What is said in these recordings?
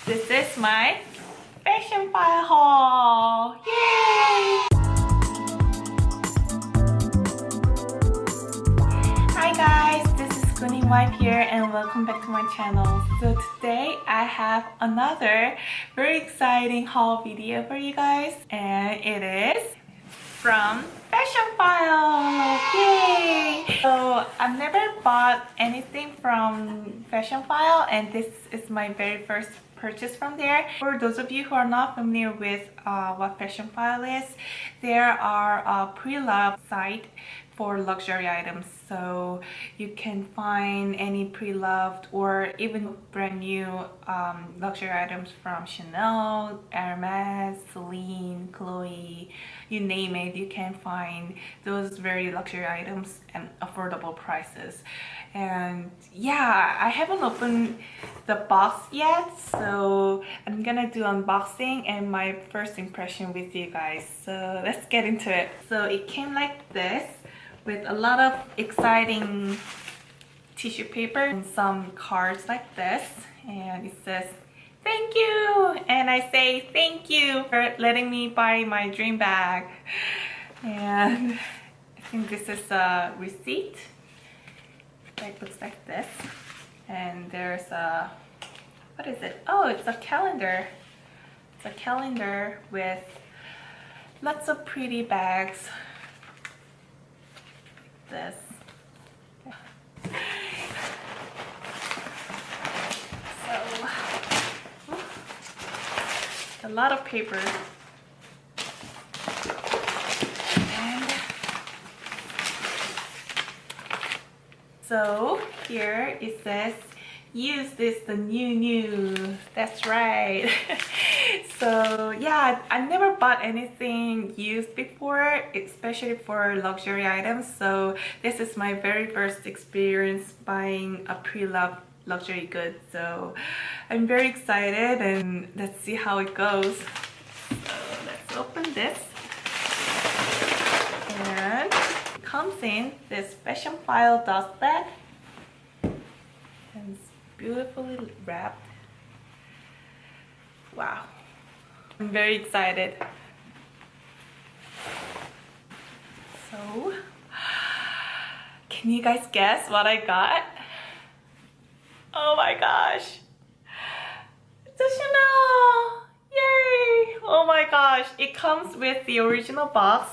This is my FASHIONPHILE haul! Yay! Hi guys, this is GOONINWIFE here and welcome back to my channel. So today I have another very exciting haul video for you guys, and it is from FASHIONPHILE! Yay! So I've never bought anything from FASHIONPHILE, and this is my very first purchase from there. For those of you who are not familiar with what FASHIONPHILE is, there are a pre-loved site for luxury items, so you can find any pre-loved or even brand new luxury items from Chanel, Hermes, Celine, Chloe, you name it, you can find those very luxury items and affordable prices. And yeah, I haven't opened the box yet, so I'm gonna do unboxing and my first impression with you guys. So let's get into it. So it came like this, with a lot of exciting tissue paper and some cards like this, and it says thank you, and I say thank you for letting me buy my dream bag. And I think this is a receipt. It looks like this, and there's a, what is it? Oh, it's a calendar. It's a calendar with lots of pretty bags. This. So, a lot of paper. And so here it says, use this, the new. That's right. So yeah, I've never bought anything used before, especially for luxury items. So this is my very first experience buying a pre-loved luxury good. So I'm very excited, and let's see how it goes. So let's open this. And it comes in this FASHIONPHILE dust bag. And it's beautifully wrapped. Wow. I'm very excited. So, can you guys guess what I got? Oh my gosh. It's a Chanel! Yay! Oh my gosh. It comes with the original box.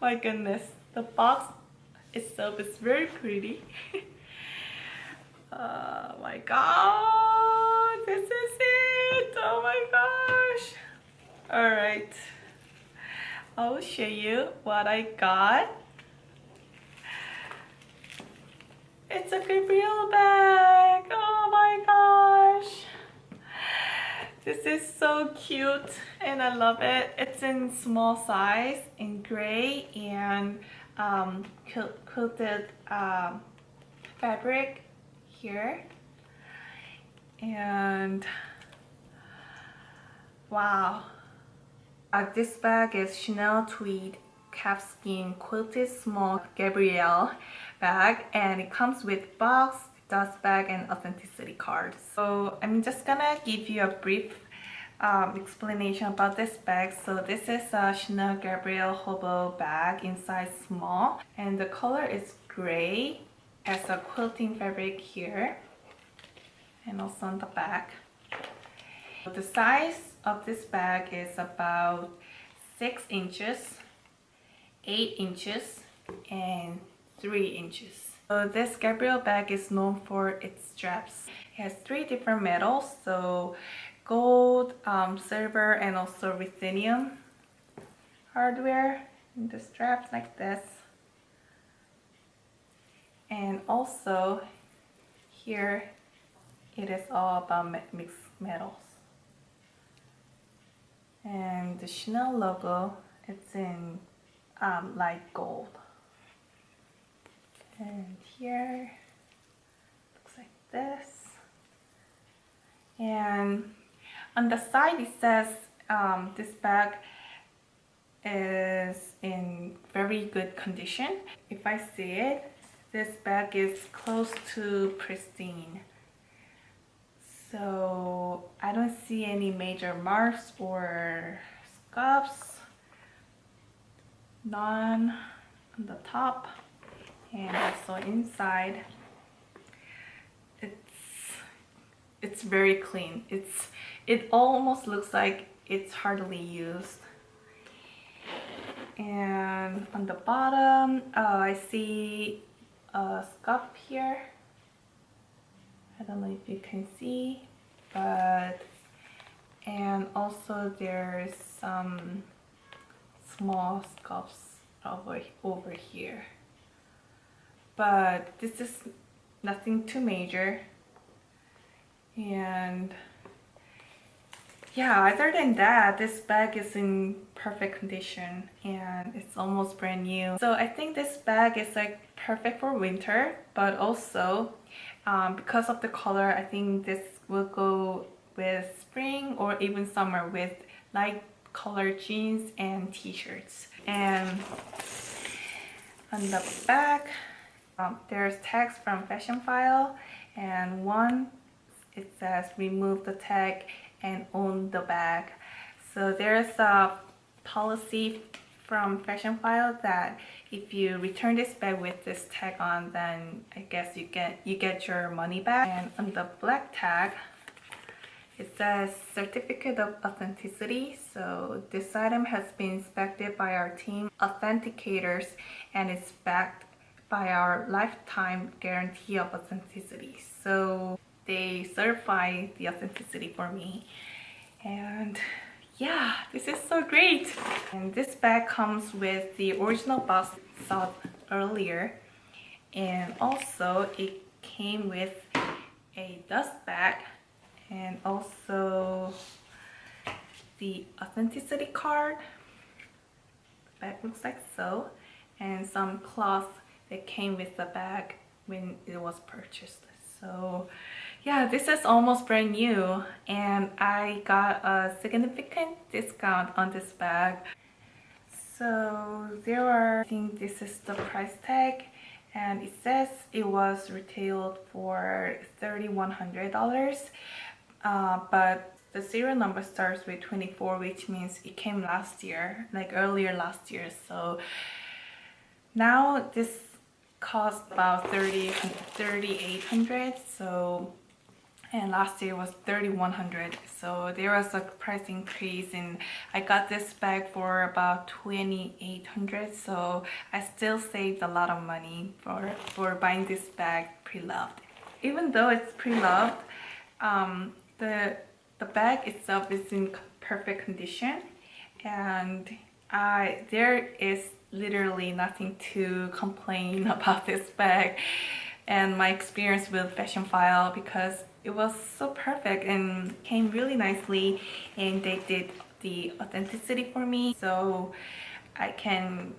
My goodness. The box itself is very pretty. Oh my god. This is it. Oh my gosh. Alright. I'll show you what I got. It's a Gabrielle bag. Oh my gosh. This is so cute and I love it. It's in small size, in gray, and quilted fabric here. And wow. This bag is Chanel tweed calfskin quilted small Gabrielle bag, and it comes with box, dust bag, and authenticity card. So I'm just gonna give you a brief explanation about this bag. So this is a Chanel Gabrielle Hobo Bag in size small, and the color is gray, as a quilting fabric here, and also on the back. The size of this bag is about 6 inches, 8 inches, and 3 inches. So this Gabrielle bag is known for its straps. It has 3 different metals, so gold, silver, and also ruthenium hardware in the straps like this. And also here it is all about mixed metals. And the Chanel logo, it's in light gold. And here looks like this. And on the side it says this bag is in very good condition. If I see it, this bag is close to pristine. So I don't see any major marks or scuffs. None on the top, and also inside. It's very clean. It almost looks like it's hardly used. And on the bottom, I see a scuff here. I don't know if you can see, but and also there's some small scuffs over here. But this is nothing too major. And yeah, other than that, this bag is in perfect condition and it's almost brand new. So I think this bag is like perfect for winter, but also because of the color, I think this will go with spring or even summer with light colored jeans and t-shirts. And on the back, there's tags from FASHIONPHILE, and one it says remove the tag and own the bag. So there's a policy from FASHIONPHILE that if you return this bag with this tag on, then I guess you get your money back. And on the black tag, it says certificate of authenticity. So this item has been inspected by our team authenticators and is backed by our lifetime guarantee of authenticity. So they certify the authenticity for me. And yeah, this is so great. And this bag comes with the original box saw earlier, and also it came with a dust bag and also the authenticity card. The bag looks like so, and some cloth that came with the bag when it was purchased. So yeah, this is almost brand new, and I got a significant discount on this bag. So I think this is the price tag, and it says it was retailed for $3,100, but the serial number starts with 24, which means it came last year, like earlier last year. So now this cost about $3,800. So, and last year was $3,100. So there was a price increase, and I got this bag for about $2,800. So I still saved a lot of money for buying this bag pre-loved. Even though it's pre-loved, the bag itself is in perfect condition, and there is literally nothing to complain about this bag and my experience with FASHIONPHILE, because it was so perfect and came really nicely, and they did the authenticity for me, so I can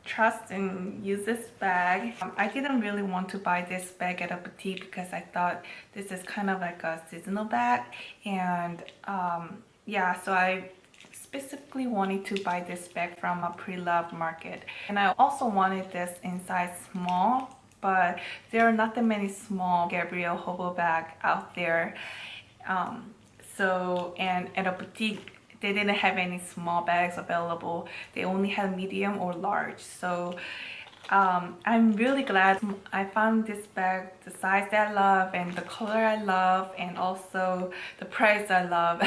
trust and use this bag. I didn't really want to buy this bag at a boutique because I thought this is kind of like a seasonal bag, and yeah, so I specifically wanted to buy this bag from a pre-loved market. And I also wanted this in size small, but there are not that many small Gabrielle Hobo Bag out there. So, and at a boutique, they didn't have any small bags available. They only had medium or large. So I'm really glad I found this bag, the size that I love and the color I love, and also the price I love.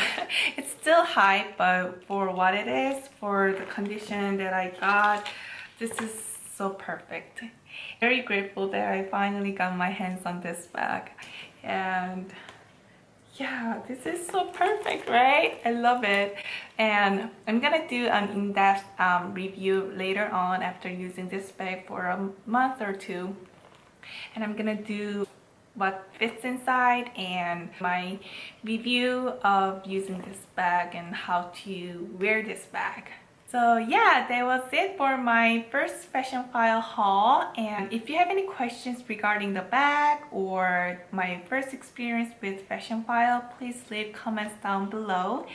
It's still high, but for what it is, for the condition that I got, this is so perfect. Very grateful that I finally got my hands on this bag. And yeah, this is so perfect, right? I love it. And I'm gonna do an in-depth review later on after using this bag for a month or two. And I'm gonna do what fits inside and my review of using this bag and how to wear this bag. So yeah, that was it for my first FASHIONPHILE haul. And if you have any questions regarding the bag or my first experience with FASHIONPHILE, please leave comments down below.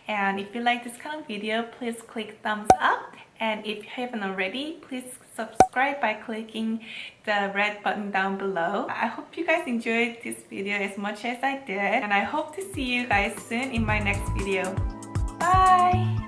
And if you like this kind of video, please click thumbs up. And if you haven't already, please subscribe by clicking the red button down below. I hope you guys enjoyed this video as much as I did. And I hope to see you guys soon in my next video. Bye!